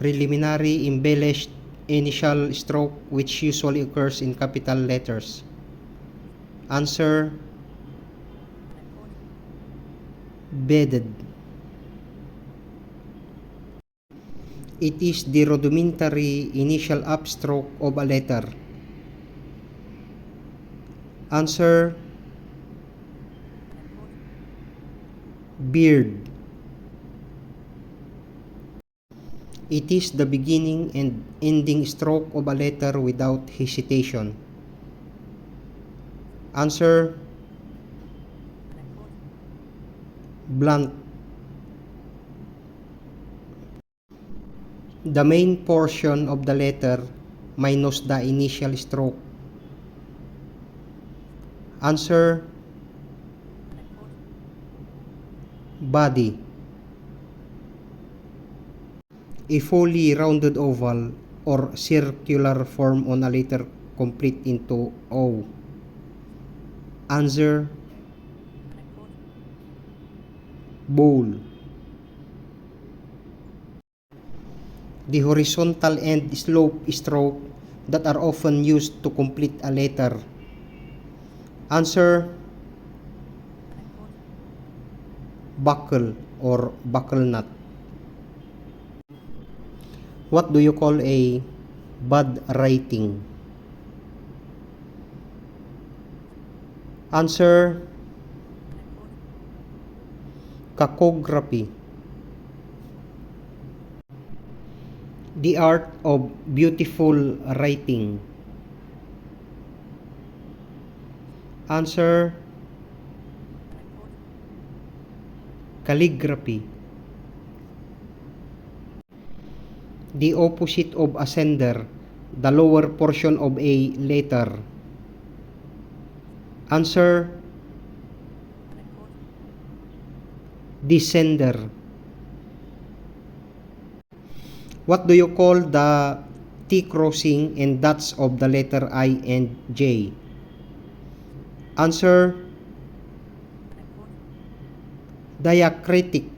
Preliminary embellished initial stroke which usually occurs in capital letters. Answer: bedded. It is the rudimentary initial upstroke of a letter. Answer: beard. It is the beginning and ending stroke of a letter without hesitation. Answer: blunt. The main portion of the letter minus the initial stroke. Answer: body. A fully rounded oval or circular form on a letter complete into O. Answer: bowl. The horizontal end slope stroke that are often used to complete a letter. Answer: buckle or buckle knot. What do you call a bad writing? Answer: cacography. The art of beautiful writing. Answer: calligraphy. The opposite of ascender, the lower portion of a letter. Answer: descender. What do you call the T-crossing and dots of the letter I and J? Answer: diacritic.